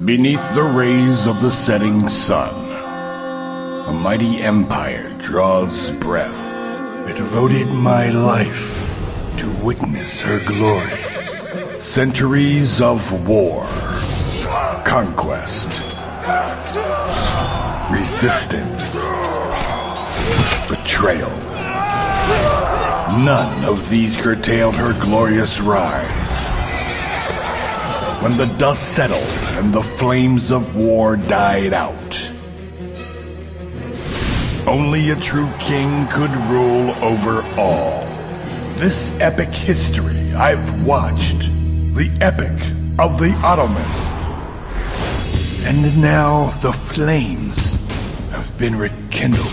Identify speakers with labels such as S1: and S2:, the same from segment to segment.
S1: Beneath the rays of the setting sun, a mighty empire draws breath. I devoted my life to witness her glory. Centuries of war, conquest, resistance, betrayal. None of these curtailed her glorious rise. When the dust settled and the flames of war died out, only a true king could rule over all. This epic history I've watched, the epic of the Ottoman. And now the flames have been rekindled.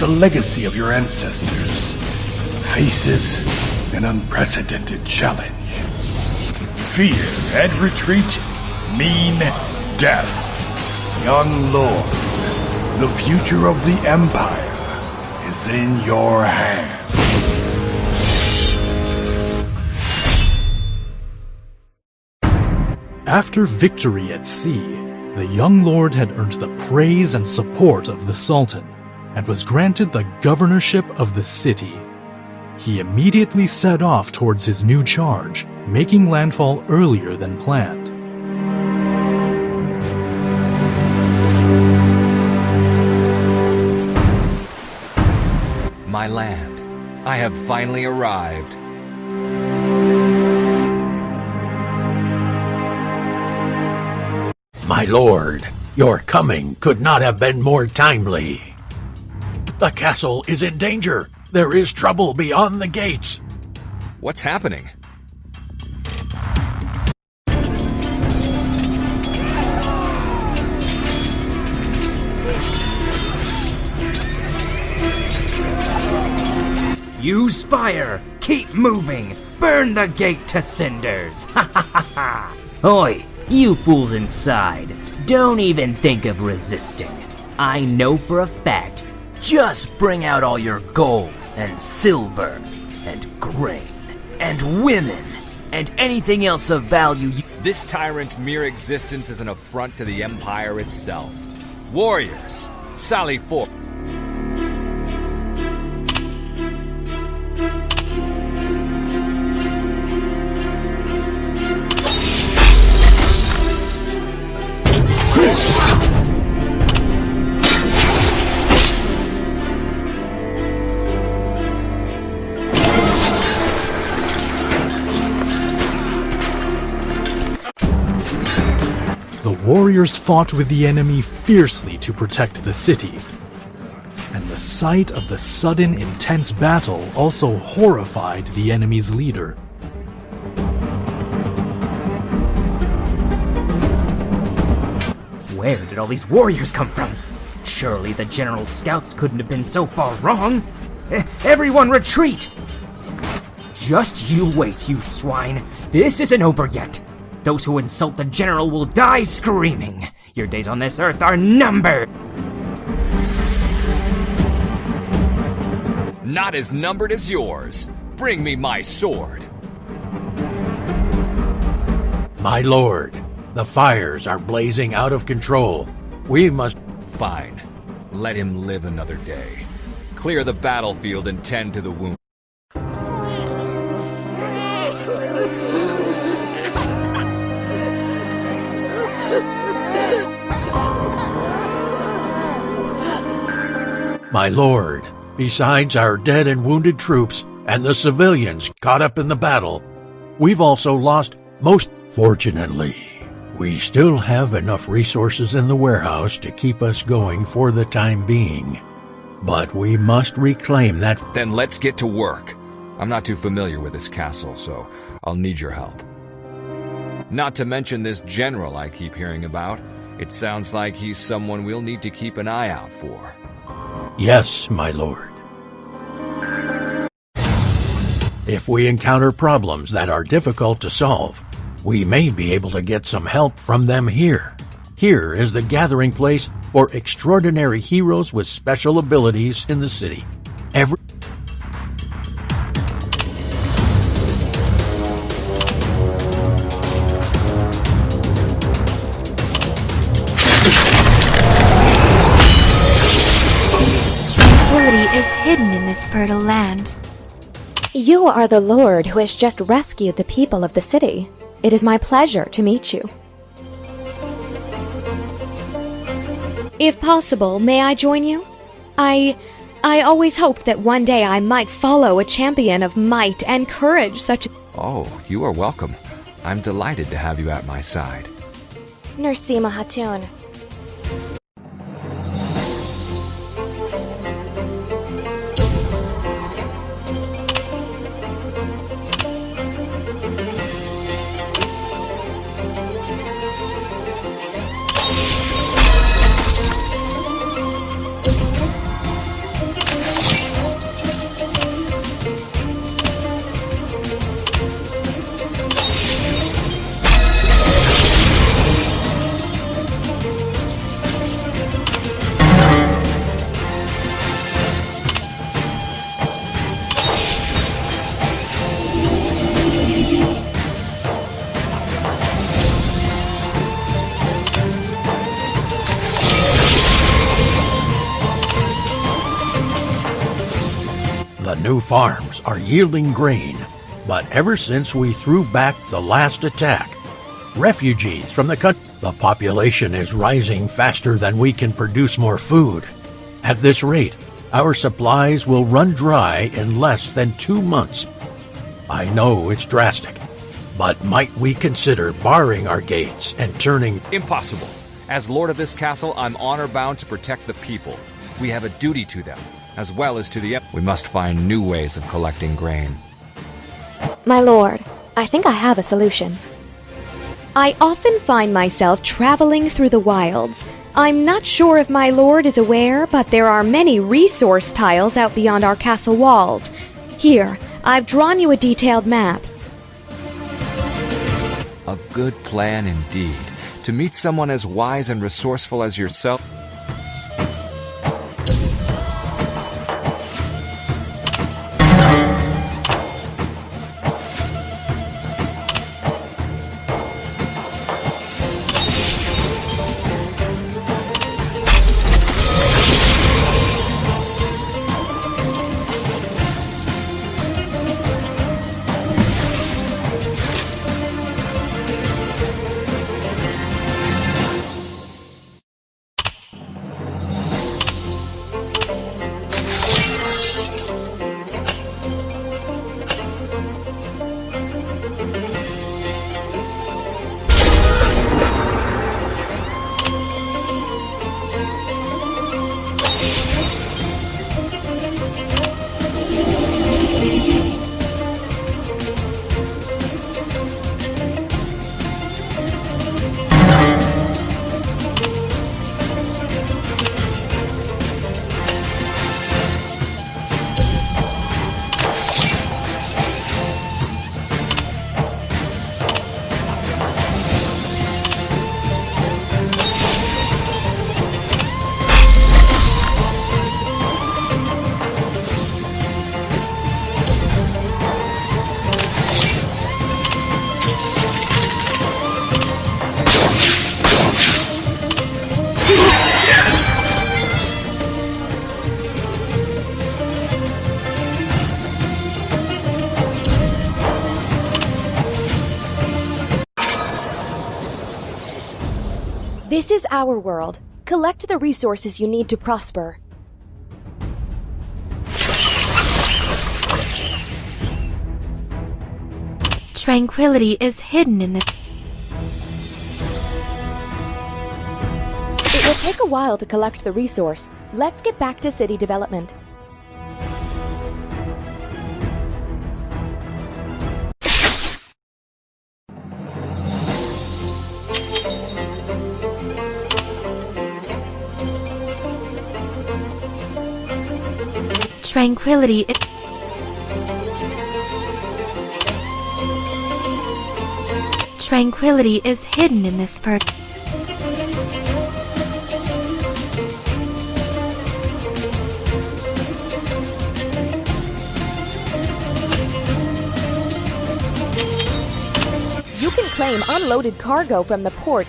S1: The legacy of your ancestors faces an unprecedented challenge. Fear and retreat mean death. Young lord, the future of the empire is in your hands.
S2: After victory at sea, the young lord had earned the praise and support of the Sultan and was granted the governorship of the city. He immediately set off towards his new charge, making landfall earlier than planned.
S3: My land, I have finally arrived.
S4: My lord, your coming could not have been more timely. The castle is in danger. There is trouble beyond the gates.
S3: What's happening?
S5: Use fire! Keep moving! Burn the gate to cinders! Ha ha ha ha! Oi, you fools inside! Don't even think of resisting. I know for a fact. Just bring out all your gold and silver and grain and women and anything else of value you—
S3: This tyrant's mere existence is an affront to the Empire itself. Warriors, sally forth.
S2: The warriors fought with the enemy fiercely to protect the city, and the sight of the sudden intense battle also horrified the enemy's leader.
S5: Where did all these warriors come from? Surely the general's scouts couldn't have been so far wrong. Everyone retreat! Just you wait, you swine. This isn't over yet. Those who insult the general will die screaming. Your days on this earth are numbered.
S3: Not as numbered as yours. Bring me my sword.
S4: My lord, the fires are blazing out of control. We must—
S3: Fine. Let him live another day. Clear the battlefield and tend to the wound.
S4: My lord, besides our dead and wounded troops and the civilians caught up in the battle, we've also lost most— Fortunately, we still have enough resources in the warehouse to keep us going for the time being. But we must reclaim that—
S3: Then let's get to work. I'm not too familiar with this castle, so I'll need your help. Not to mention this general I keep hearing about. It sounds like he's someone we'll need to keep an eye out for.
S4: Yes, my lord. If we encounter problems that are difficult to solve, we may be able to get some help from them here. Here is the gathering place for extraordinary heroes with special abilities in the city.
S6: this fertile land.
S7: You are the lord who has just rescued the people of the city. It is my pleasure to meet you. If possible, may I join you? I always hoped that one day I might follow a champion of might and courage such as...
S3: Oh, you are welcome. I'm delighted to have you at my side.
S7: Nursima Hatun.
S4: The new farms are yielding grain, but ever since we threw back the last attack, refugees from the country, the population is rising faster than we can produce more food. At this rate, our supplies will run dry in less than 2 months. I know it's drastic, but might we consider barring our gates and turning...
S3: Impossible. As lord of this castle, I'm honor-bound to protect the people. We have a duty to them, as well as to the... We must find new ways of collecting grain.
S7: My lord, I think I have a solution. I often find myself traveling through the wilds. I'm not sure if my lord is aware, but there are many resource tiles out beyond our castle walls. Here, I've drawn you a detailed map.
S3: A good plan indeed. To meet someone as wise and resourceful as yourself...
S7: This is our world. Collect the resources you need to prosper.
S6: Tranquility is hidden in the...
S7: It will take a while to collect the resource. Let's get back to city development.
S6: Tranquility is... Tranquility is hidden in this bird.
S7: You can claim unloaded cargo from the port.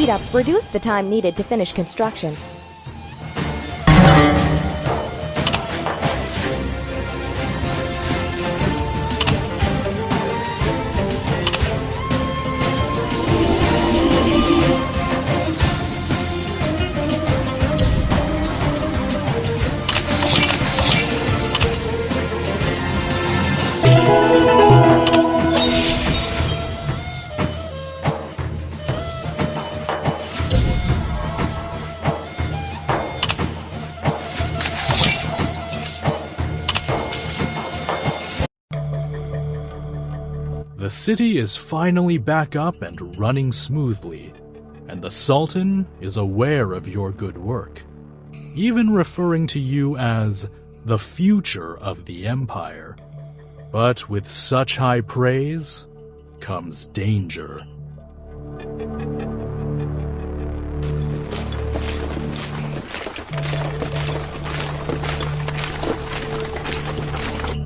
S7: speed-ups reduce the time needed to finish construction.
S2: The city is finally back up and running smoothly, and the Sultan is aware of your good work, even referring to you as the future of the Empire. But with such high praise comes danger.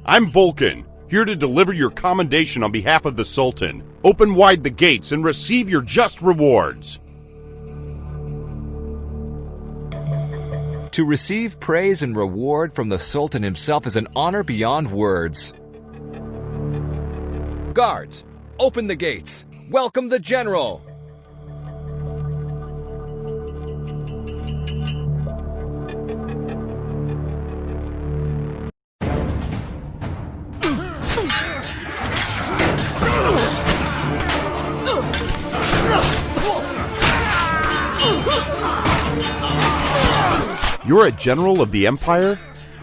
S8: I'm Vulcan, here to deliver your commendation on behalf of the Sultan. Open wide the gates and receive your just rewards.
S3: To receive praise and reward from the Sultan himself is an honor beyond words. Guards, open the gates. Welcome the General.
S8: You're a general of the Empire?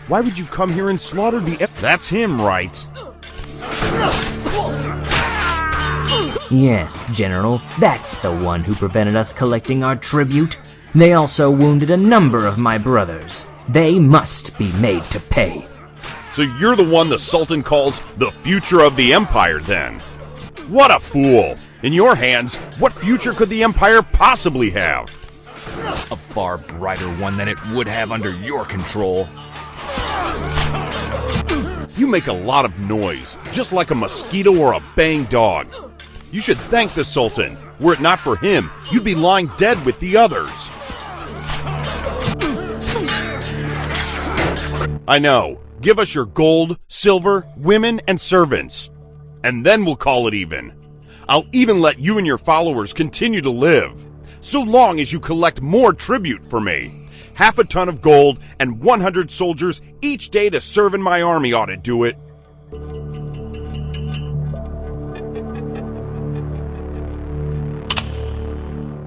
S8: Why would you come here and slaughter the That's him, right?
S5: Yes, General, that's the one who prevented us collecting our tribute. They also wounded a number of my brothers. They must be made to pay.
S8: So you're the one the Sultan calls the future of the Empire, then? What a fool! In your hands, what future could the Empire possibly have?
S3: A far brighter one than it would have under your control.
S8: You make a lot of noise, just like a mosquito or a baying dog. You should thank the Sultan. Were it not for him, you'd be lying dead with the others. I know. Give us your gold, silver, women, and servants. And then we'll call it even. I'll even let you and your followers continue to live, so long as you collect more tribute for me. 1/2 ton of gold and 100 soldiers each day to serve in my army ought to do it.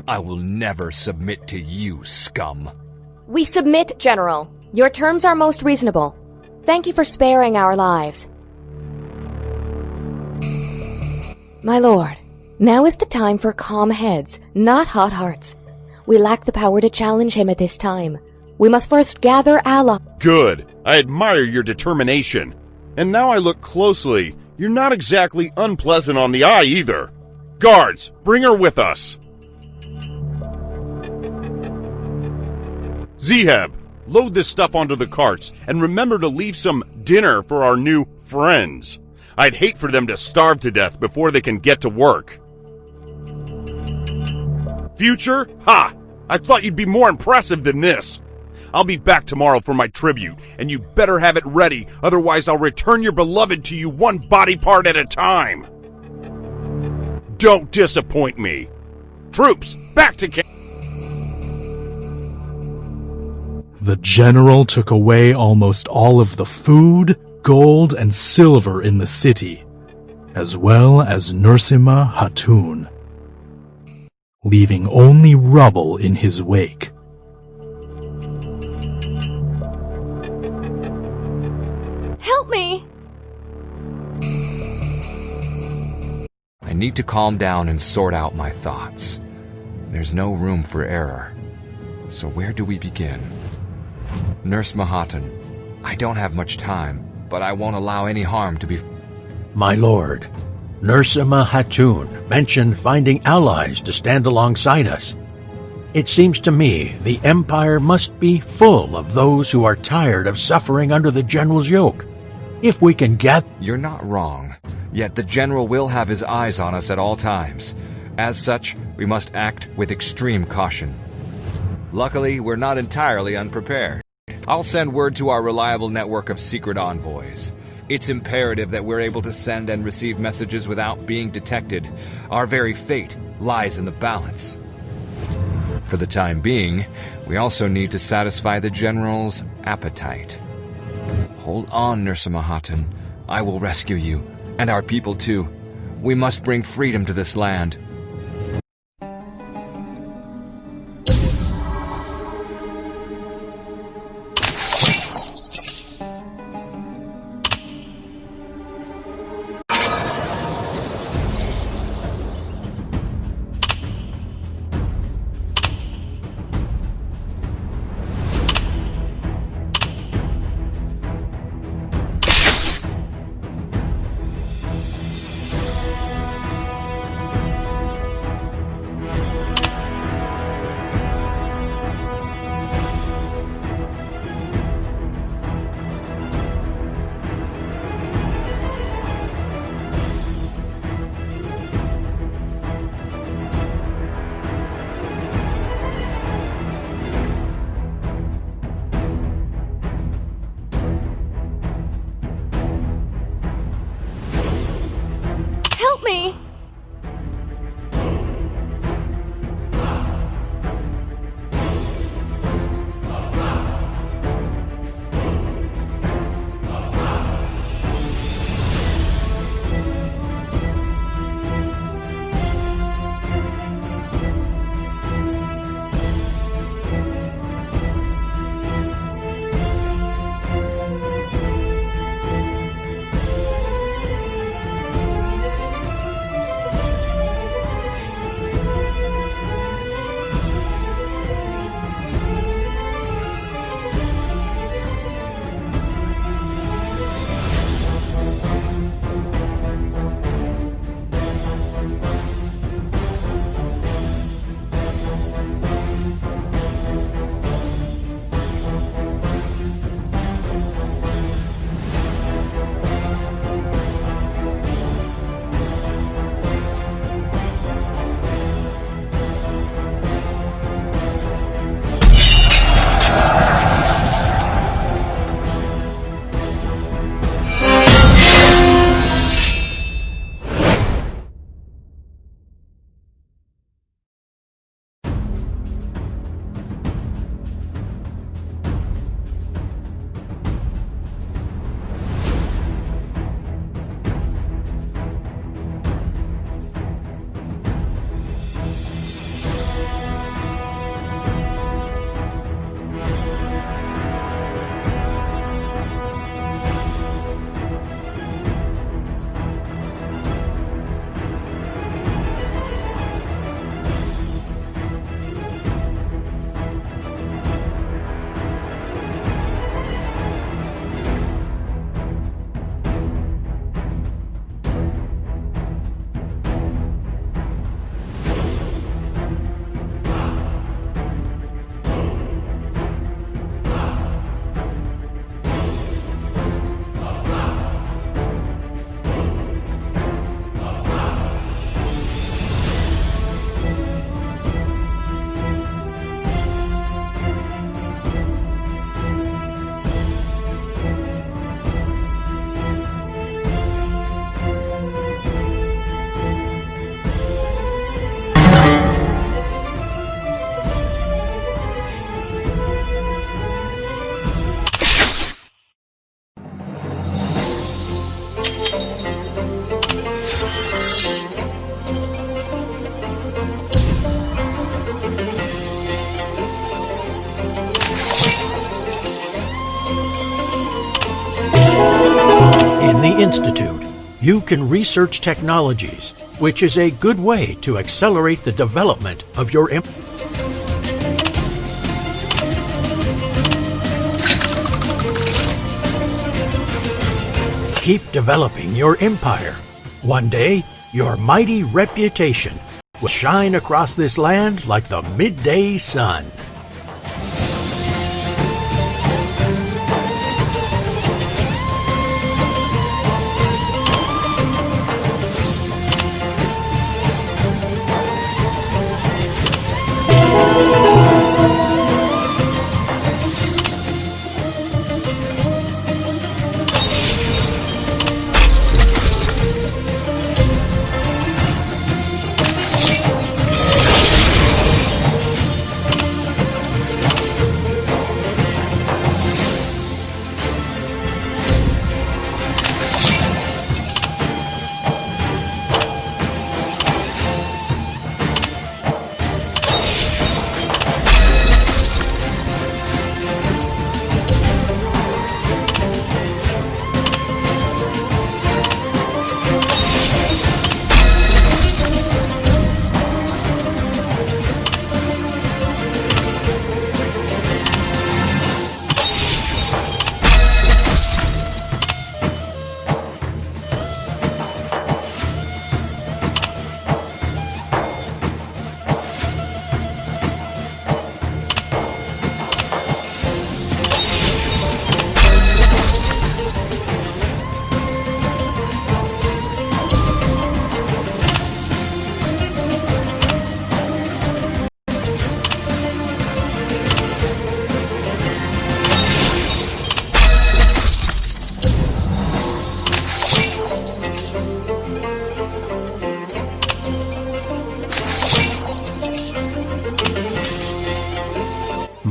S3: I will never submit to you, scum.
S7: We submit, General. Your terms are most reasonable. Thank you for sparing our lives. My lord, now is the time for calm heads, not hot hearts. We lack the power to challenge him at this time. We must first gather allies.
S8: Good. I admire your determination. And now I look closely. You're not exactly unpleasant on the eye either. Guards, bring her with us. Zeheb, load this stuff onto the carts and remember to leave some dinner for our new friends. I'd hate for them to starve to death before they can get to work. Future? Ha! I thought you'd be more impressive than this. I'll be back tomorrow for my tribute, and you better have it ready, otherwise I'll return your beloved to you one body part at a time. Don't disappoint me. Troops, back to camp.
S2: The general took away almost all of the food, gold, and silver in the city, as well as Nursima Hatun, leaving only rubble in his wake.
S7: Help me!
S3: I need to calm down and sort out my thoughts. There's no room for error. So where do we begin? Nurse Mahatun, I don't have much time, but I won't allow any harm to be...
S4: My lord, Nursima Hatun mentioned finding allies to stand alongside us. It seems to me the Empire must be full of those who are tired of suffering under the General's yoke. If we can get...
S3: You're not wrong, yet the General will have his eyes on us at all times. As such, we must act with extreme caution. Luckily, we're not entirely unprepared. I'll send word to our reliable network of secret envoys. It's imperative that we're able to send and receive messages without being detected. Our very fate lies in the balance. For the time being, we also need to satisfy the General's appetite. Hold on, Nurse Mahattan. I will rescue you, and our people too. We must bring freedom to this land.
S7: Me!
S4: the Institute, you can research technologies, which is a good way to accelerate the development of your Keep developing your empire. One day, your mighty reputation will shine across this land like the midday sun.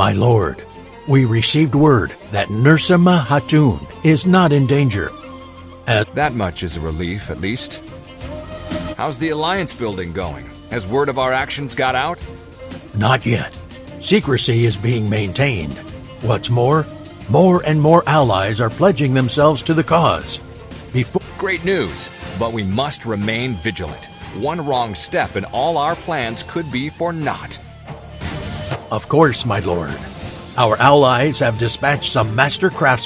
S4: My lord, we received word that Nursema Hatun is not in danger.
S3: That much is a relief, at least. How's the alliance building going? Has word of our actions got out?
S4: Not yet. Secrecy is being maintained. What's more and more allies are pledging themselves to the cause.
S3: Great news, but we must remain vigilant. One wrong step and all our plans could be for naught.
S4: Of course, my lord. Our allies have dispatched some master craftsmen